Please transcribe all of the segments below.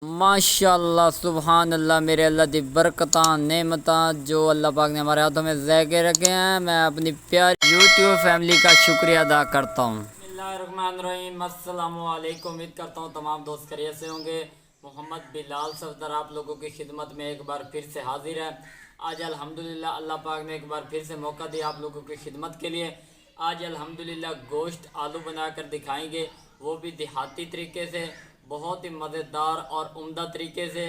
माशाल्लाह सुबहान अल्लाह। मेरे अल्लाह की बरकत नेमत जो अल्लाह पाक ने हमारे हाथों में जैके रखे हैं, मैं अपनी प्यारी यूट्यूब फैमिली का शुक्रिया अदा करता हूँ। बिस्मिल्लाहिर्रहमानिर्रहीम। अस्सलामुअलैकुम। उम्मीद करता हूँ तमाम दोस्त खैरियत से होंगे। मोहम्मद बिलाल सफदर आप लोगों की खिदमत में एक बार फिर से हाजिर है। आज अल्हम्दुलिल्लाह अल्लाह पाक ने एक बार फिर से मौका दिया आप लोगों की खिदमत के लिए। आज अल्हम्दुलिल्लाह गोश्त आलू बनाकर दिखाएंगे, वो भी देहाती तरीके से, बहुत ही मज़ेदार और उम्दा तरीके से।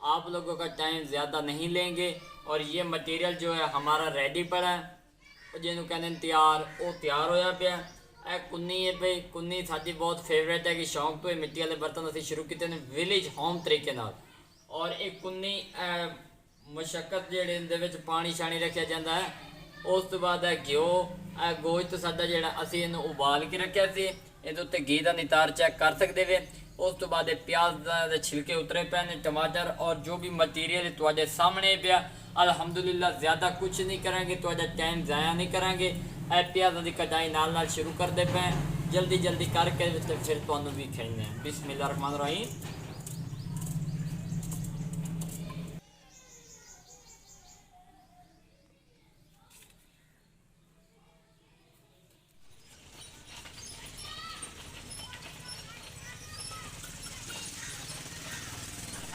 आप लोगों का टाइम ज़्यादा नहीं लेंगे और ये मटेरियल जो है हमारा रेडी पड़ा है, जिन्होंने कहने तैयार वो तैयार होया पिया। ਇਹ ਕੁੰਨੀ है भाई, कुन्नी साडी बहुत फेवरेट है कि शौक तो मिट्टी वाले बर्तन असीं शुरू किए ने विलेज होम तरीके नाल। और एक कुन्नी मशक्कत जेहड़े इहदे विच पानी शानी रखिया जाता है। उस तो बाद है घ्यो, गोश्त साडा जिहड़ा असीं इहनूं उबाल के रखिया सी, इहदे उत्ते घी दा नितार चेक कर सकदे वे। उस तो बाद प्याज के छिलके उतरे पे ने, टमाटर और जो भी मटीरियल तुहाडे सामने पिया। अल्हम्दुलिल्लाह ज़्यादा कुछ नहीं करेंगे, तुहाडा टाइम ज़ाया नहीं करेंगे। प्याज़ों की कटाई नाल नाल शुरू करते पे, जल्दी जल्दी करके फिर तुहानूं भी खाइने। बिस्मिल्लाहिर्रहमानिर्रहीम।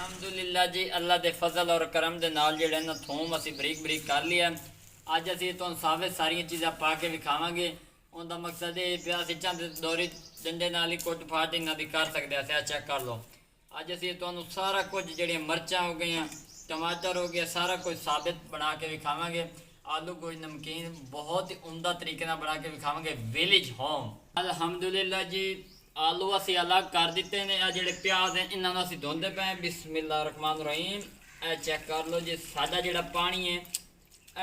अल्हम्दुलिल्लाह जी, अल्लाह के फजल और करम के नाल जिहड़े ना थोम असीं बरीक बरीक कर लिया। अज असीं तुहानूं साबित सारिया चीज़ां पा के विखावांगे। उनका मकसद ये पिया असीं चाहते दौरी डंडे नाल ही कुट फाट इन्हां दी कर सकते हैं। चेक कर लो, अज असीं तुहानूं सारा कुछ जिहड़ियां मरचां हो गई, टमाटर हो गया, सारा कुछ साबित बना के विखावांगे। आलू गोश्त नमकीन बहुत ही उम्दा तरीके नाल बना के विखावांगे विलेज होम। अल्हम्दुलिल्लाह जी, आलू असी अलग कर दिते ने। आ जिहड़े प्याज हैं इन्हां नूं असीं धोंदे पे। बिस्मिल्लाहिर्रहमानिर्रहीम। चेक कर लो जी, साडा जिहड़ा पानी है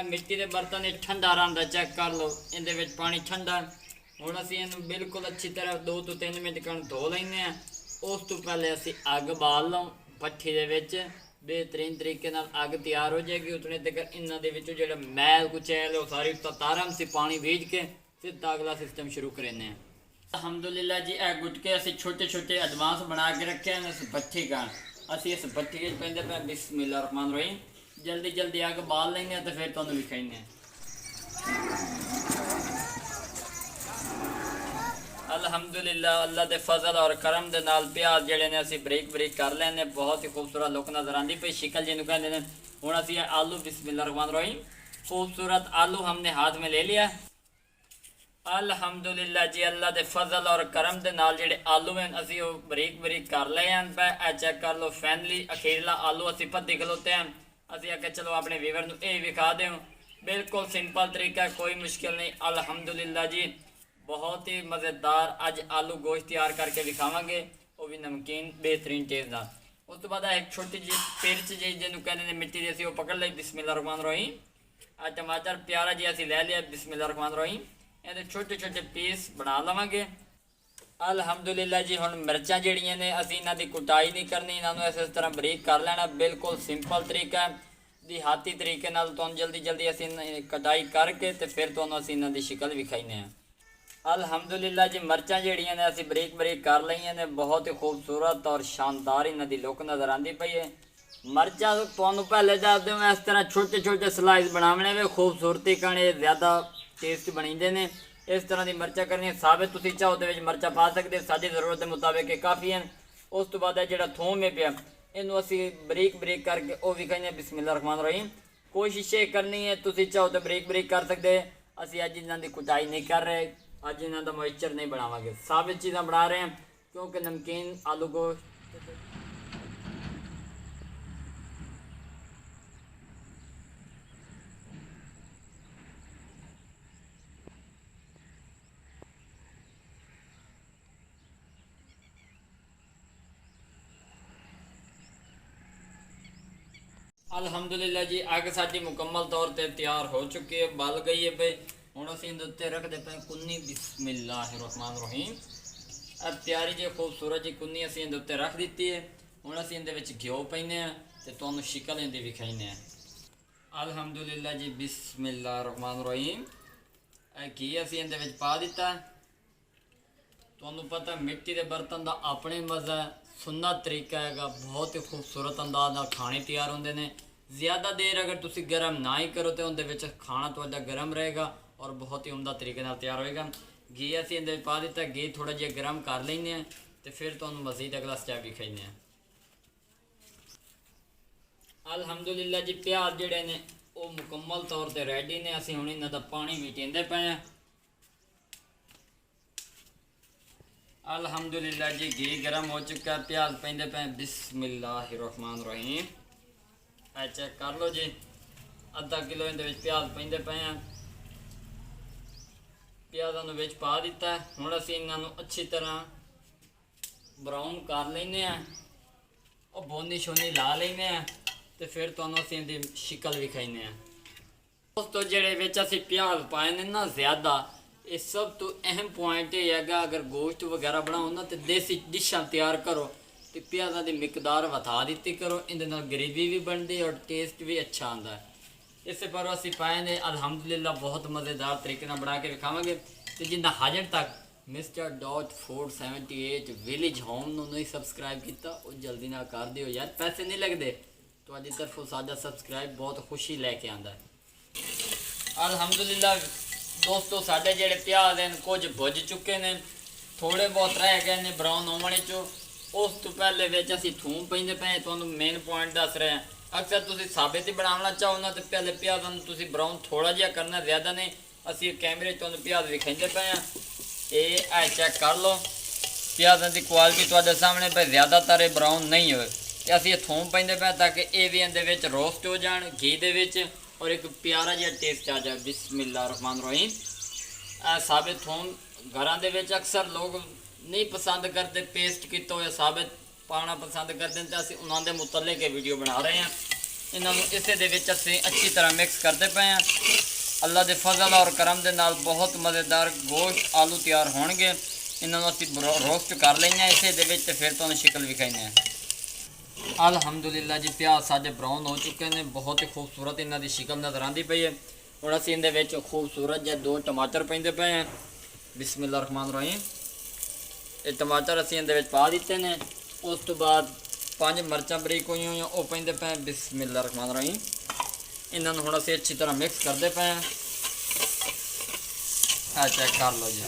मिट्टी के बर्तन ठंडा रहा। चेक कर लो, इहदे विच पानी ठंडा। हुण असीं इहनूं बिल्कुल अच्छी तरह 2 तो 3 मिनट कण धो लैंदे आ। उस तो पहले असीं अग बाल लओ भट्ठी दे विच। बेहतरीन तरीके नाल अग तैयार हो जाएगी। उतने तक इन्हां दे विचों जिहड़ा मैल कुचैल है वो सारी तारम से पानी भीज के सीधा अगला सिस्टम शुरू करेंगे। अल्हम्दुलिल्लाह जी, गुटके असीं छोटे छोटे एडवांस बना के रखे हैं इस भट्ठी का। असीं इस भट्ठी के पेंदे पे। बिस्मिल्लाहिर्रहमानिर्रहीम। जल्दी जल्दी अग बाल लेंगे तो फिर तुहानूं विखाइने। अल्हम्दुलिल्लाह अल्लाह के फजल और करम के नाल प्याज जिहड़े ने असीं बरीक बरीक कर लेने। बहुत ही खूबसूरत लुक नज़र आती पई, शिकल जिन्हों कहते हैं। हुण असीं आलू, बिस्मिल्लाहिर्रहमानिर्रहीम, खूबसूरत आलू हमने हाथ में ले लिया। अल्हम्दुलिल्लाह जी, अल्लाह के फजल और करम के नाल जिहड़े आलू हैं असीं वो बरीक बरीक कर लए हैं पे। चेक कर लो, फैनली अखीरला आलू असीं भद्दी खलोते हैं। असीं आखे चलो अपने व्यूवर नूं ये विखा दें। बिल्कुल सिंपल तरीका है, कोई मुश्किल नहीं। अल्हम्दुलिल्लाह जी, बहुत ही मज़ेदार अज आलू गोश्त तैयार करके विखावांगे, वो भी नमकीन बेहतरीन टेस्ट नाल। उस तो बाद एक छोटी जी पिरच जी जिन्होंने कहते हैं मिट्टी की, असीं वो पकड़ लई। बिस्मिल्लाहिर्रहमानिर्रहीम। टमाटर प्यारा जी असीं लै लिया। बिस्मिल्लाहिर्रहमानिर्रहीम। ये छोटे छोटे पीस बना लवांगे। अल्हम्दुलिल्लाह जी, हुण मिर्चां जिहड़ियां ने असीं इन्हां दी कुटाई नहीं करनी, इन्हां इस तरह बरीक कर लेना। बिल्कुल सिंपल तरीका है, देहाती तरीके नाल तुहानूं जल्दी जल्दी असीं कटाई करके तो फिर तुहानूं असीं इन्हां दी शिकल विखाइने हैं। अल्हम्दुलिल्लाह जी, मिर्चां जिहड़ियां ने असीं बरीक बरीक कर लईआं ने। बहुत ही खूबसूरत और शानदार इन्हां दी लुक नज़र आती पई है। मिर्चां तुहानूं पहले दस दूँ, इस तरह छोटे छोटे स्लाइस बनावने वे, खूबसूरती कने ज़्यादा टेस्ट बनींदे ने। इस तरह की मिर्चा करनी साबित, तुसीं चाहो तो मिर्चा पा सकते, साडी जरूरत के मुताबिक काफ़ी हैं। उस तो बाद जिहड़ा थोम है पिया, इनू असीं बरीक बरीक करके वो भी खाइने। बिस्मिल्लाहिर्रहमानिर्रहीम। कोशिश ये करनी है, तुसीं चाहो तो बरीक बरीक कर सकते। असीं अज इन्हां दी कुटाई नहीं कर रहे, अज इन्हां दा मॉइस्चर नहीं बनावांगे, साबित चीज़ां बना रहे हैं क्योंकि नमकीन आलू गोश्त। अल्हम्दुलिल्लाह जी, अग साडी मुकम्मल तौर पर तैयार हो चुकी है, बल गई है पे। हुण असीं इहदे उत्ते रखदे पे कुन्नी। बिस्मिल्लाहिर्रहमानिर्रहीम। अब प्यारी जी खूबसूरत जी कुन्नी असीं इहदे उत्ते रख दित्ती है। हुण असीं इहदे विच घ्यो पाइने आ ते तुहानूं शिकल इहदी विखाइने आ। अल्हम्दुलिल्लाह जी, बिस्मिल्लाहिर्रहमानिर्रहीम। घी असीं इहदे विच पा दित्ता। तुहानूं पता मिट्टी के बर्तन का अपने मज़ा है, ਸੁੰਦਰ ਤਰੀਕਾ ਹੈਗਾ, ਬਹੁਤ ਹੀ ਖੂਬਸੂਰਤ ਅੰਦਾਜ਼ ਨਾਲ ਖਾਣੇ ਤਿਆਰ ਹੁੰਦੇ ਨੇ। ਜ਼ਿਆਦਾ ਦੇਰ ਅਗਰ ਤੁਸੀਂ ਗਰਮ ਨਾ ਹੀ ਕਰੋ ਤਾਂ ਉਹਦੇ ਵਿੱਚ ਖਾਣਾ ਤੁਹਾਡਾ ਗਰਮ ਰਹੇਗਾ ਔਰ ਬਹੁਤ ਹੀ ਉਮਦਾ ਤਰੀਕੇ ਨਾਲ ਤਿਆਰ ਹੋਏਗਾ। ਘੀ ਅਸੀਂ ਇਹਦੇ ਵਿੱਚ ਪਾ ਦਿੱਤਾ, ਘੀ ਥੋੜਾ ਜਿਹਾ ਗਰਮ ਕਰ ਲੈਂਦੇ ਹਾਂ ਤੇ ਫਿਰ ਤੁਹਾਨੂੰ ਮਜ਼ੀਦ ਅਗਲਾ ਸਟੈਪ ਵੀ ਖਾਈਦੇ ਹਾਂ। ਅਲਹਮਦੁਲਿਲਾ ਜੀ, ਪਿਆਜ਼ ਜਿਹੜੇ ਨੇ ਉਹ ਮੁਕੰਮਲ ਤੌਰ ਤੇ ਰੈਡੀ ਨੇ। ਅਸੀਂ ਹੁਣ ਇਹਨਾਂ ਦਾ ਪਾਣੀ ਵੀ ਟੀਂਦੇ ਪਏ ਹਾਂ। ਅਲਹਮਦੁਲਿਲਾ ਜੀ, ਘੀ ਗਰਮ ਹੋ ਚੁੱਕਾ, ਪਿਆਜ਼ ਪੈਂਦੇ ਪਏ। ਬਿਸਮਿल्लाहिर्रहमानिर्रहीम। ਇਹ ਚੈੱਕ ਕਰ ਲਓ ਜੀ, ਅੱਧਾ ਕਿਲੋ ਇਹਦੇ ਵਿੱਚ ਪਿਆਜ਼ ਪੈਂਦੇ ਪਏ ਆ। ਪਿਆਜ਼ਾਂ ਨੂੰ ਵਿੱਚ ਪਾ ਦਿੱਤਾ। ਹੁਣ ਅਸੀਂ ਇਹਨਾਂ ਨੂੰ ਅੱਛੀ ਤਰ੍ਹਾਂ ਬਰਾਊਨ ਕਰ ਲੈਂਦੇ ਆ, ਉਹ ਬੋਨੀ ਸ਼ੋਨੀ ਲਾ ਲੈਂਦੇ ਆ ਤੇ ਫਿਰ ਤੁਹਾਨੂੰ ਅਸੀਂ ਇਹਦੀ ਸ਼ਕਲ ਵਿਖਾਈਦੇ ਆ। ਦੋਸਤੋ, ਜਿਹੜੇ ਵਿੱਚ ਅਸੀਂ ਪਿਆਜ਼ ਪਾਏ ਨੇ ਨਾ ਜ਼ਿਆਦਾ, ਇਹ ਸਭ ਤੋਂ ਅਹਿਮ ਪੁਆਇੰਟ ਇਹ ਹੈਗਾ, ਅਗਰ ਗੋਸ਼ਤ ਵਗੈਰਾ ਬਣਾਓ ਨਾ ਤੇ ਦੇਸੀ ਡਿਸ਼ਾਂ ਤਿਆਰ ਕਰੋ ਤੇ ਪਿਆਜ਼ਾਂ ਦੀ ਮਿਕਦਾਰ ਵਧਾ ਦਿੱਤੀ ਕਰੋ। ਇਹਦੇ ਨਾਲ ਗ੍ਰੇਵੀ ਵੀ ਬਣਦੀ ਔਰ ਟੇਸਟ ਵੀ ਅੱਛਾ ਆਉਂਦਾ ਹੈ। ਇਸੇ ਪਰ ਅਸੀਂ ਪਾਏ ਨੇ ਅਲਹਮਦੁਲਿਲਾ, ਬਹੁਤ ਮਜ਼ੇਦਾਰ ਤਰੀਕੇ ਨਾਲ ਬਣਾ ਕੇ ਵਿਖਾਵਾਂਗੇ। ਤੇ ਜਿੰਨਾ ਹਜੇ ਤੱਕ ਮਿਸਟਰ ਡੌਟ 478 ਵਿਲੇਜ ਹੋਮ ਨੂੰ ਨਹੀਂ ਸਬਸਕ੍ਰਾਈਬ ਕੀਤਾ, ਉਹ ਜਲਦੀ ਨਾਲ ਕਰ ਦਿਓ ਯਾਰ, ਪੈਸੇ ਨਹੀਂ ਲੱਗਦੇ। ਤੁਹਾਡੀ ਤਰਫੋਂ ਸਾਡਾ ਸਬਸਕ੍ਰਾਈਬ ਬਹੁਤ ਖੁਸ਼ੀ ਲੈ ਕੇ ਆਉਂਦਾ ਹੈ। ਅਲਹਮਦੁਲਿਲਾ ਦੋਸਤੋ, ਸਾਡੇ ਜਿਹੜੇ ਪਿਆਜ਼ ਹਨ ਕੁਝ ਭੁੱਜ ਚੁੱਕੇ ਨੇ, ਥੋੜੇ ਬਹੁਤ ਰਹਿ ਗਏ ਨੇ ਬਰਾਊਨ ਹੋਣ ਚੋਂ। ਉਸ ਤੋਂ ਪਹਿਲੇ ਵਿੱਚ ਅਸੀਂ ਥੂਮ ਪੈਂਦੇ ਪਏ। ਤੁਹਾਨੂੰ ਮੇਨ ਪੁਆਇੰਟ ਦੱਸ ਰਹੇ ਹਾਂ, ਅਕਸਰ ਤੁਸੀਂ ਸਾਬਿਤ ਹੀ ਬਣਾਉਣਾ ਚਾਹੋ ਨਾ ਤੇ ਪਹਿਲੇ ਪਿਆਜ਼ਾਂ ਨੂੰ ਤੁਸੀਂ ਬਰਾਊਨ ਥੋੜਾ ਜਿਹਾ ਕਰਨਾ, ਜ਼ਿਆਦਾ ਨਹੀਂ। ਅਸੀਂ ਕੈਮਰੇ 'ਚ ਤੁਹਾਨੂੰ ਪਿਆਜ਼ ਵਿਖਾਉਂਦੇ ਪਏ ਹਾਂ। ਇਹ ਚੈੱਕ ਕਰ ਲਓ, ਪਿਆਜ਼ਾਂ ਦੀ ਕੁਆਲਿਟੀ ਤੁਹਾਡੇ ਸਾਹਮਣੇ ਪਈ, ਜ਼ਿਆਦਾਤਰ ਇਹ ਬਰਾਊਨ ਨਹੀਂ ਹੋਏ। ਤੇ ਅਸੀਂ ਇਹ ਥੂਮ ਪੈਂਦੇ ਪਏ ਤਾਂ ਕਿ ਇਹ ਵੀ ਇਹਦੇ ਵਿੱਚ ਰੋਸਟ ਹੋ ਜਾਣ ਘੀ ਦੇ ਵਿੱਚ ਔਰ ਇੱਕ ਪਿਆਰਾ ਜਿਹਾ ਟੇਸਟ ਆ ਜਾਏ। ਬਿਸਮਿल्लाहिर्रहमानिर्रहीम। ਸਾਬਿਤ ਥੂਮ ਘਰਾਂ ਦੇ ਵਿੱਚ ਅਕਸਰ ਲੋਕ ਨਹੀਂ ਪਸੰਦ ਕਰਦੇ, ਪੇਸਟ ਕੀਤਾ ਹੋਇਆ ਸਾਬਿਤ ਪਾਉਣਾ ਪਸੰਦ ਕਰਦੇ ਨੇ, ਤਾਂ ਅਸੀਂ ਉਹਨਾਂ ਦੇ ਮੁਤਲਕ ਇਹ ਵੀਡੀਓ ਬਣਾ ਰਹੇ ਹਾਂ। ਇਹਨਾਂ ਨੂੰ ਇਸੇ ਦੇ ਵਿੱਚ ਅਸੀਂ ਅੱਛੀ ਤਰ੍ਹਾਂ ਮਿਕਸ ਕਰਦੇ ਪਏ ਹਾਂ। ਅੱਲਾ ਦੇ ਫਜ਼ਲ ਔਰ ਕਰਮ ਦੇ ਨਾਲ ਬਹੁਤ ਮਜ਼ੇਦਾਰ ਗੋਸ਼ਤ ਆਲੂ ਤਿਆਰ ਹੋਣਗੇ। ਇਹਨਾਂ ਨੂੰ ਅਸੀਂ ਰੋਸਟ ਕਰ ਲੈਂਦੇ ਹਾਂ ਇਸੇ ਦੇ ਵਿੱਚ ਤੇ ਫਿਰ ਤੁਹਾਨੂੰ ਸ਼ਕਲ ਵਿਖਾਉਂਦੇ ਹਾਂ। ਅਲਹਮਦੁਲਿਲਾ ਜੀ, ਪਿਆਜ਼ ਸਾਡੇ ਬਰਾਊਨ ਹੋ ਚੁੱਕੇ ਨੇ, ਬਹੁਤ ਹੀ ਖੂਬਸੂਰਤ ਇਹਨਾਂ ਦੀ ਸ਼ਕਲ ਨਜ਼ਰ ਆਉਂਦੀ ਪਈ ਹੈ। ਹੁਣ ਅਸੀਂ ਇਹਦੇ ਵਿੱਚ ਖੂਬਸੂਰਤ ਜਿਹੇ 2 ਟਮਾਟਰ ਪੈਂਦੇ ਪਏ हैं। ਬਿਸਮਿल्लाहिर्रहमानिर्रहीम। ਇਹ ਟਮਾਟਰ ਅਸੀਂ ਇਹਦੇ ਵਿੱਚ ਪਾ ਦਿੱਤੇ ਨੇ। ਉਸ ਤੋਂ ਬਾਅਦ 5 ਮਿਰਚਾਂ ਬਰੀਕ ਹੋਈਆਂ ਹੋਈਆਂ ਉਹ ਪੈਂਦੇ ਪਏ। ਬਿਸਮਿल्लाहिर्रहमानिर्रहीम। ਇਹਨਾਂ ਨੂੰ ਹੁਣ ਅਸੀਂ ਅੱਛੀ ਤਰ੍ਹਾਂ ਮਿਕਸ ਕਰਦੇ ਪਏ ਹਾਂ। ਆ ਚੈੱਕ ਕਰ ਲਓ ਜੀ।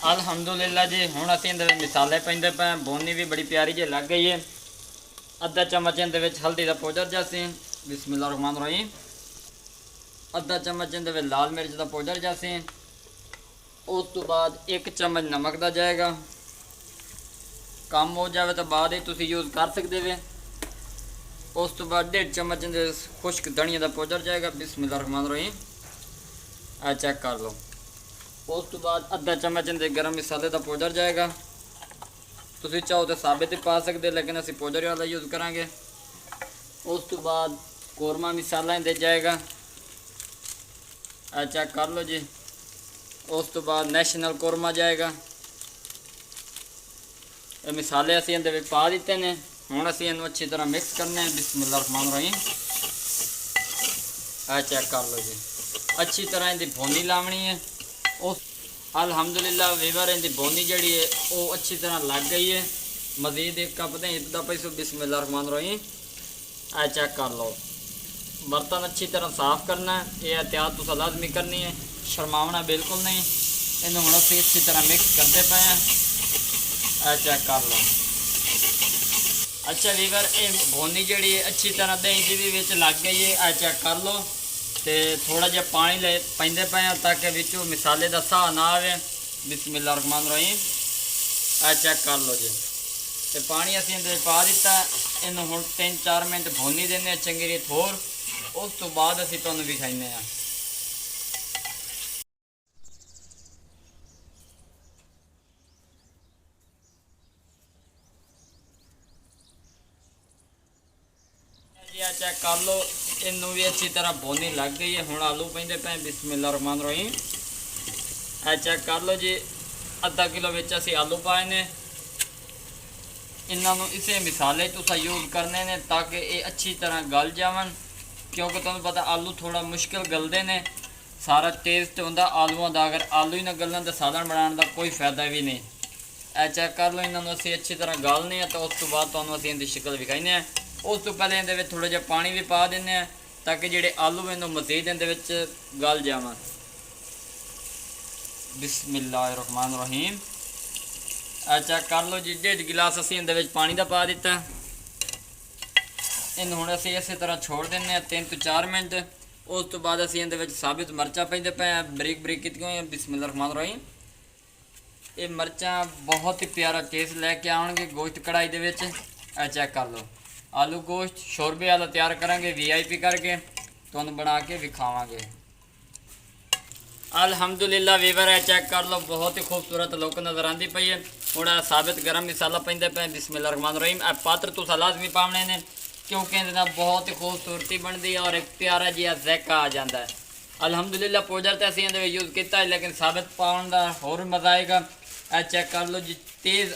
ਅਲਹਮਦੁਲਿਲਾ ਜੀ, ਹੁਣ ਅਸੀਂ ਇਹਦੇ ਵਿੱਚ ਮਸਾਲੇ ਪੈਂਦੇ ਪਏ। ਬੋਨੀ ਵੀ ਬੜੀ ਪਿਆਰੀ ਜਿਹੀ ਲੱਗ ਗਈ ਹੈ। ਅੱਧਾ ਚਮਚ ਇਹਦੇ ਵਿੱਚ ਹਲਦੀ ਦਾ ਪਾਊਡਰ ਜਿਹਾ ਸੀ। ਬਿਸਮਿल्लाहिर्रहमानिर्रहीम। ਅੱਧਾ ਚਮਚ ਇਹਦੇ ਵਿੱਚ ਲਾਲ ਮਿਰਚ ਦਾ ਪਾਊਡਰ ਜਿਹਾ ਸੀ। ਉਸ ਤੋਂ ਬਾਅਦ 1 ਚਮਚ ਨਮਕ ਦਾ ਜਾਏਗਾ। ਕੰਮ ਹੋ ਜਾਵੇ ਤਾਂ ਬਾਅਦ ਹੀ ਤੁਸੀਂ ਯੂਜ਼ ਕਰ ਸਕਦੇ ਵੇ। ਉਸ ਤੋਂ ਬਾਅਦ 1.5 ਚਮਚ ਇਹਦੇ ਖੁਸ਼ਕ ਧਨੀਆ ਦਾ ਪਾਊਡਰ ਜਾਏਗਾ। ਬਿਸਮਿल्लाहिर्रहमानिर्रहीम। ਆ ਚੈੱਕ ਕਰ ਲਓ। ਉਸ ਤੋਂ ਬਾਅਦ ਅੱਧਾ ਚਮਚ ਇਹਦੇ ਗਰਮ ਮਸਾਲੇ ਦਾ ਪਾਊਡਰ ਜਾਏਗਾ। ਤੁਸੀਂ ਚਾਹੋ ਤਾਂ ਸਾਬਿਤ ਹੀ ਪਾ ਸਕਦੇ, ਲੇਕਿਨ ਅਸੀਂ ਪਾਊਡਰ ਵਾਲਾ ਯੂਜ਼ ਕਰਾਂਗੇ। ਉਸ ਤੋਂ ਬਾਅਦ ਕੋਰਮਾ ਮਸਾਲਾ ਇਹਦੇ ਜਾਏਗਾ। ਆ ਚੈੱਕ ਕਰ ਲਓ ਜੀ। ਉਸ ਤੋਂ ਬਾਅਦ ਨੈਸ਼ਨਲ ਕੋਰਮਾ ਜਾਏਗਾ। ਇਹ ਮਸਾਲੇ ਅਸੀਂ ਇਹਦੇ ਵਿੱਚ ਪਾ ਦਿੱਤੇ ਨੇ। ਹੁਣ ਅਸੀਂ ਇਹਨੂੰ ਅੱਛੀ ਤਰ੍ਹਾਂ ਮਿਕਸ ਕਰਨਾ ਹੈ। ਬਿਸਮਿल्लाहिर्रहमानिर्रहीम। ਆ ਚੈੱਕ ਕਰ ਲਓ ਜੀ। ਅੱਛੀ ਤਰ੍ਹਾਂ ਇਹਦੀ ਭੁੰਨੀ ਲਾਉਣੀ ਹੈ। ਉਸ ਅਲਹਮਦੁਲਿਲਾ ਵੀਵਰ, ਇਹਦੀ ਬੋਨੀ ਜਿਹੜੀ ਹੈ ਉਹ ਅੱਛੀ ਤਰ੍ਹਾਂ ਲੱਗ ਗਈ ਹੈ। ਮਜ਼ੀਦ 1 ਕੱਪ ਦੇ ਇਤਦਾ ਪੈਸੋ। ਬਿਸਮਿल्लाहिर्रहमानिर्रहीम। ਆ ਚੈੱਕ ਕਰ ਲਓ। बर्तन अच्छी तरह साफ करना है, ये एहतियात तुसा लाजमी करनी है, शर्मावना बिल्कुल नहीं। इन्हों हम असी अच्छी तरह मिक्स करते पे हैं। चेक कर लो। अच्छा वीवर, ये बोनी जी अच्छी तरह दही जी भी लग गई है। चेक कर लो। तो थोड़ा जहा पानी ले पेंदे पे हैं ताकि विचों मिसाले का साह ना आए। बिस्मिल्लाहिर्रहमानिर्रहीम। चेक कर लो जी। तो पानी असीं इहदे पा दिता। इन्हों हुण 3-4 मिनट भुनी देने चंगी रीत होर। उस तो बाद असीं तुहानूं विखाइने आ। चेक कर लो, इनू भी अच्छी तरह बोनी लग गई है। हुण आलू पेंदे पे। बिस्मिल्लाहिर्रहमानिर्रहीम। चेक कर लो जी। आधा किलो विच असीं आलू पाए ने। इन्हों इसे मिसाले तुसा यूज़ करने ने ताकि ये अच्छी तरह गल जावन, क्योंकि तुहानूं पता आलू थोड़ा मुश्किल गलते हैं। ਸਾਰਾ ਟੇਸਟ ਹੁੰਦਾ ਆਲੂਆਂ ਦਾ। ਅਗਰ ਆਲੂ ਹੀ ਨਾ ਗਲਣ ਤਾਂ ਸਾਲਣ ਬਣਾਉਣ ਦਾ ਕੋਈ ਫਾਇਦਾ ਵੀ ਨਹੀਂ। ਇਹ ਚੈੱਕ ਕਰ ਲਓ। ਇਹਨਾਂ ਨੂੰ ਅਸੀਂ ਅੱਛੀ ਤਰ੍ਹਾਂ ਗਾਲਨੇ ਆ ਤਾਂ ਉਸ ਤੋਂ ਬਾਅਦ ਤੁਹਾਨੂੰ ਅਸੀਂ ਇਹਦੀ ਸ਼ਕਲ ਵਿਖਾਈਨੇ ਆ। ਉਸ ਤੋਂ ਪਹਿਲੇ ਇਹਦੇ ਵਿੱਚ ਥੋੜ੍ਹਾ ਜਿਹਾ ਪਾਣੀ ਵੀ ਪਾ ਦਿੰਦੇ ਆ ਤਾਂ ਕਿ ਜਿਹੜੇ ਆਲੂ ਇਹਨੂੰ ਮਜ਼ੀਦ ਇਹਦੇ ਵਿੱਚ ਗਲ ਜਾਵਣ। ਬਿਸਮਿल्लाहिर्रहमानिर्रहीम। ਇਹ ਚੈੱਕ ਕਰ ਲਓ ਜੀ, 1.5 ਗਿਲਾਸ ਅਸੀਂ ਇਹਦੇ ਵਿੱਚ ਪਾਣੀ ਦਾ ਪਾ ਦਿੱਤਾ। ਇਹਨੂੰ ਹੁਣ ਅਸੀਂ ਇਸੇ ਤਰ੍ਹਾਂ ਛੋੜ ਦਿੰਦੇ ਹਾਂ 3 ਤੋਂ 4 ਮਿੰਟ। ਉਸ ਤੋਂ ਬਾਅਦ ਅਸੀਂ ਇਹਦੇ ਵਿੱਚ ਸਾਬਿਤ ਮਿਰਚਾਂ ਪਾਉਂਦੇ ਪਏ ਹਾਂ, ਬਰੀਕ ਬਰੀਕ ਕੀਤੀਆਂ ਹੋਈਆਂ। ਬਿਸਮਿल्लाहिर्रहमानिर्रहीम। ਇਹ ਮਿਰਚਾਂ ਬਹੁਤ ਹੀ ਪਿਆਰਾ ਟੇਸਟ ਲੈ ਕੇ ਆਉਣਗੇ ਗੋਸ਼ਤ ਕੜਾਈ ਦੇ ਵਿੱਚ। ਇਹ ਚੈੱਕ ਕਰ ਲਓ, ਆਲੂ ਗੋਸ਼ਤ ਸ਼ੋਰਬੇ ਵਾਲਾ ਤਿਆਰ ਕਰਾਂਗੇ VIP ਕਰਕੇ, ਤੁਹਾਨੂੰ ਬਣਾ ਕੇ ਵਿਖਾਵਾਂਗੇ। ਅਲਹਮਦੁਲਿਲਾ ਵੀਵਰ। ਇਹ ਚੈੱਕ ਕਰ ਲਓ, ਬਹੁਤ ਹੀ ਖੂਬਸੂਰਤ ਲੁੱਕ ਨਜ਼ਰ ਆਉਂਦੀ ਪਈ ਹੈ। ਹੁਣ ਸਾਬਿਤ ਗਰਮ ਮਸਾਲਾ ਪੈਂਦੇ ਪਏ। ਬਿਸਮਿल्लाहिर्रहमानिर्रहीम। ਇਹ ਪਾਤਰ ਤੁਸੀਂ ਲਾਜ਼ਮੀ ਪਾਉਣੇ ਨੇ क्योंकि ਇਹਦੇ ਨਾਲ ਬਹੁਤ ਹੀ ਖੂਬਸੂਰਤੀ ਬਣਦੀ ਹੈ और एक प्यारा ਜਿਹਾ ਜ਼ਾਇਕਾ ਆ ਜਾਂਦਾ ਹੈ। ਅਲਹਮਦੁਲਿਲਾ ਪਾਊਡਰ ਤਾਂ ਅਸੀਂ ਇਹਦੇ ਵਿੱਚ ਯੂਜ਼ ਕੀਤਾ ਹੈ, ਲੇਕਿਨ ਸਾਬਿਤ ਪਾਉਣ ਦਾ ਹੋਰ ਮਜ਼ਾ ਆਏਗਾ। ਇਹ ਚੈੱਕ ਕਰ ਲਓ ਜੀ, ਤੇਜ਼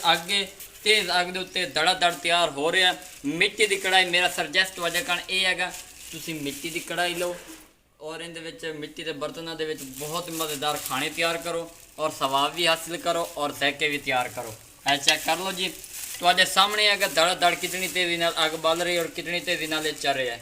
ਅੱਗ ਦੇ ਉੱਤੇ ਦੜਾ ਦੜ ਤਿਆਰ ਹੋ ਰਿਹਾ। ਮਿੱਟੀ ਦੀ ਕੜਾਈ ਮੇਰਾ ਸੁਜੈਸਟ ਵਜ੍ਹਾ ਕਾਰਨ ਇਹ ਹੈਗਾ, ਤੁਸੀਂ ਮਿੱਟੀ ਦੀ ਕੜਾਈ ਲਓ ਔਰ ਇਹਦੇ ਵਿੱਚ ਮਿੱਟੀ ਦੇ ਬਰਤਨਾਂ ਦੇ ਵਿੱਚ ਬਹੁਤ ਮਜ਼ੇਦਾਰ ਖਾਣੇ ਤਿਆਰ ਕਰੋ ਔਰ ਸਵਾਬ ਵੀ ਹਾਸਿਲ ਕਰੋ ਔਰ ਜ਼ਾਇਕੇ ਵੀ ਤਿਆਰ ਕਰੋ। ਇਹ ਚੈੱਕ ਕਰ ਲਓ ਜੀ, ਤੁਹਾਡੇ ਸਾਹਮਣੇ ਹੈਗਾ ਦੜ ਦੜ ਕਿਤਨੀ ਤੇਜ਼ੀ ਨਾਲ ਅੱਗ ਬਲ ਰਹੀ ਔਰ ਕਿਤਨੀ ਤੇਜ਼ੀ ਨਾਲ ਇਹ ਚੱਲ ਰਿਹਾ ਹੈ।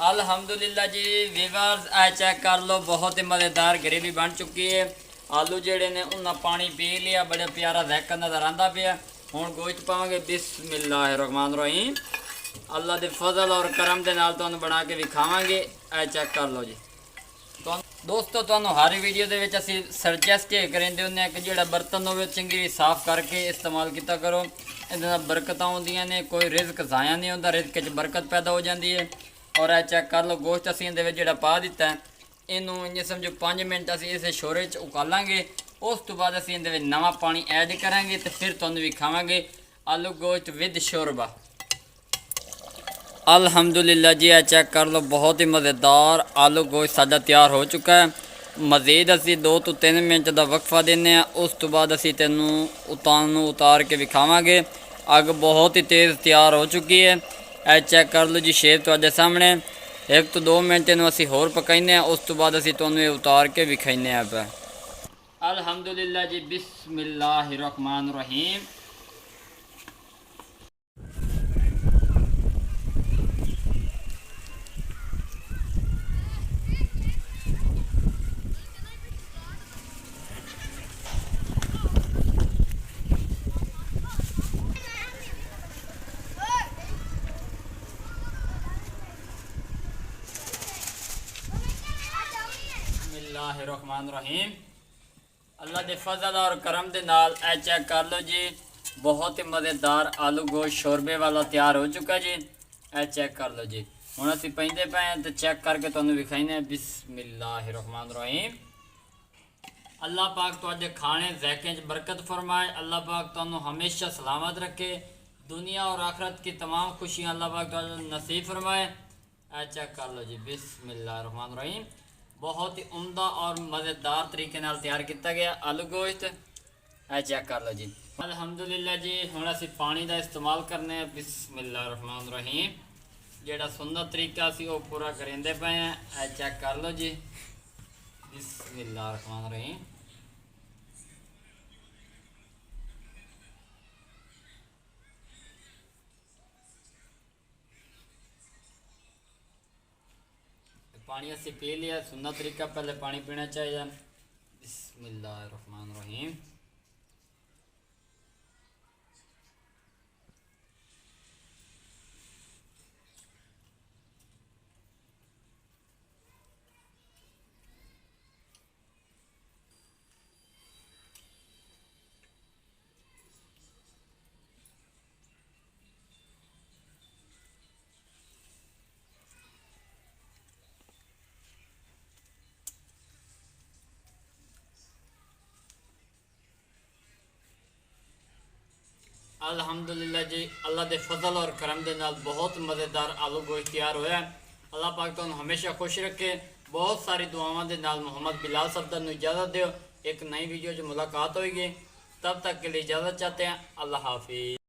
ਅਲਹਮਦੁਲਿਲਾ ਜੀ ਵੀਵਰਸ, ਇਹ ਚੈੱਕ ਕਰ ਲਓ, ਬਹੁਤ ਹੀ ਮਜ਼ੇਦਾਰ ਗਰੇਵੀ ਬਣ ਚੁੱਕੀ ਹੈ। ਆਲੂ ਜਿਹੜੇ ਨੇ ਉਹਨਾਂ ਪਾਣੀ ਪੀ ਲਿਆ, ਬੜਾ ਪਿਆਰਾ ਜ਼ਾਇਕਾ ਨਜ਼ਰ ਆਉਂਦਾ ਪਿਆ। ਹੁਣ ਗੋਸ਼ਤ ਪਾਵਾਂਗੇ। ਬਿਸਮਿल्लाहिर्रहमानिर्रहीम। ਅੱਲਾ ਦੇ ਫਜ਼ਲ ਔਰ ਕਰਮ ਦੇ ਨਾਲ ਤੁਹਾਨੂੰ ਬਣਾ ਕੇ ਵਿਖਾਵਾਂਗੇ। ਇਹ ਚੈੱਕ ਕਰ ਲਓ ਜੀ। ਦੋਸਤੋ, ਤੁਹਾਨੂੰ ਹਰ ਵੀਡੀਓ ਦੇ ਵਿੱਚ ਅਸੀਂ ਸੁਜੈਸਟ ਇਹ ਕਰਿੰਦੇ ਹੁੰਦੇ ਹਾਂ ਕਿ ਜਿਹੜਾ ਬਰਤਨ ਹੋਵੇ ਚੰਗੀ ਸਾਫ਼ ਕਰਕੇ ਇਸਤੇਮਾਲ ਕੀਤਾ ਕਰੋ। ਇਹਦੇ ਨਾਲ ਬਰਕਤਾਂ ਆਉਂਦੀਆਂ ਨੇ, ਕੋਈ ਰਿਜ਼ਕ ਜ਼ਾਇਆ ਨਹੀਂ ਹੁੰਦਾ, ਰਿਜ਼ਕ 'ਚ ਬਰਕਤ ਪੈਦਾ ਹੋ ਜਾਂਦੀ ਹੈ। ਔਰ ਇਹ ਚੈੱਕ ਕਰ ਲਓ, ਗੋਸ਼ਤ ਅਸੀਂ ਇਹਦੇ ਵਿੱਚ ਜਿਹੜਾ ਪਾ ਦਿੱਤਾ, ਇਹਨੂੰ ਇੰਜ ਸਮਝੋ 5 ਮਿੰਟ ਅਸੀਂ ਇਸੇ ਸ਼ੋਰੇ 'ਚ ਉਕਾਲਾਂਗੇ। ਉਸ ਤੋਂ ਬਾਅਦ ਅਸੀਂ ਇਹਦੇ ਵਿੱਚ ਨਵਾਂ ਪਾਣੀ ਐਡ ਕਰਾਂਗੇ ਤੇ ਫਿਰ ਤੁਹਾਨੂੰ ਵਿਖਾਵਾਂਗੇ ਆਲੂ ਗੋਸ਼ਤ ਵਿਦ ਸ਼ੋਰਬਾ। ਅਲਹਮਦੁਲਿਲਾ ਜੀ, ਇਹ ਚੈੱਕ ਕਰ ਲਓ, ਬਹੁਤ ਹੀ ਮਜ਼ੇਦਾਰ ਆਲੂ ਗੋਸ਼ਤ ਸਾਡਾ ਤਿਆਰ ਹੋ ਚੁੱਕਾ ਹੈ। ਮਜ਼ੀਦ ਅਸੀਂ 2 ਤੋਂ 3 ਮਿੰਟ ਦਾ ਵਕਫਾ ਦਿੰਦੇ ਹਾਂ। ਉਸ ਤੋਂ ਬਾਅਦ ਅਸੀਂ ਤੈਨੂੰ ਉਤਾਰ ਕੇ ਵਿਖਾਵਾਂਗੇ। ਅੱਗ ਬਹੁਤ ਹੀ ਤੇਜ਼ ਤਿਆਰ ਹੋ ਚੁੱਕੀ ਹੈ। ਇਹ ਚੈੱਕ ਕਰ ਲਓ ਜੀ, ਸ਼ੇਪ ਤੁਹਾਡੇ ਸਾਹਮਣੇ। 1 ਤੋਂ 2 ਮਿੰਟ ਇਹਨੂੰ ਅਸੀਂ ਹੋਰ ਪਕਾਉਂਦੇ ਹਾਂ। ਉਸ ਤੋਂ ਬਾਅਦ ਅਸੀਂ ਤੁਹਾਨੂੰ ਇਹ ਉਤਾਰ ਕੇ ਵਿਖਾਉਂਦੇ ਹਾਂ ਪਿਆ। ਅਲਹਮਦੁਲਿਲਾ ਜੀ। ਬਿਸਮਿल्लाहिर्रहमानिर्रहीम। बिस्मिल्लाहिर्रहमानिर्रहीम। अल्लाह के फजल और करम के नाल ए चेक कर लो जी, बहुत ही मज़ेदार आलू गोश्त शोरबे वाला तैयार हो चुका जी। ए चेक कर लो जी। हुण असीं पैंदे पे हैं तो चेक करके तुहानूं विखाइने। बिस्मिल्लाहिर्रहमानिर्रहीम। अल्लाह पाक तुहाडे खाने ज़ायके च बरकत फरमाए। अल्लाह पाक तुहानूं हमेशा सलामत रखे। दुनिया और आखरत की तमाम खुशियाँ अल्लाह पाक तुहानूं नसीब फरमाए। ए चेक कर लो जी। बिस्मिल्लाहिर्रहमानिर्रहीम। बहुत ही उम्दा और मज़ेदार तरीके नाल तैयार किया गया आलू गोश्त। है चेक कर लो जी। अल्हम्दुलिल्लाह जी। हुण असीं पानी का इस्तेमाल करने। बिस्मिल्लाहिर्रहमानिर्रहीम। जिहड़ा सुन्नत तरीका असीं वो पूरा करेंदे पे हैं। है चेक कर लो जी। बिस्मिल्लाहिर्रहमानिर्रहीम। पानी असी पी लिया। सुन्नत तरीका पहले पानी पीना चाहिए। बिस्मिल्लाहिर्रहमानिर्रहीम। अल्हम्दुलिल्लाह जी। अल्लाह के फजल और करम के नाल बहुत मज़ेदार आलू गोश्त तैयार होया। अल्लाह पाक तुहानूं हमेशा खुश रखे। बहुत सारी दुआवां दे नाल मोहम्मद बिलाल सफदर नूं इजाज़त दिओ। एक नई वीडियो च मुलाकात होएगी। तब तक के लिए इजाज़त चाहते हैं। अल्लाह हाफिज़।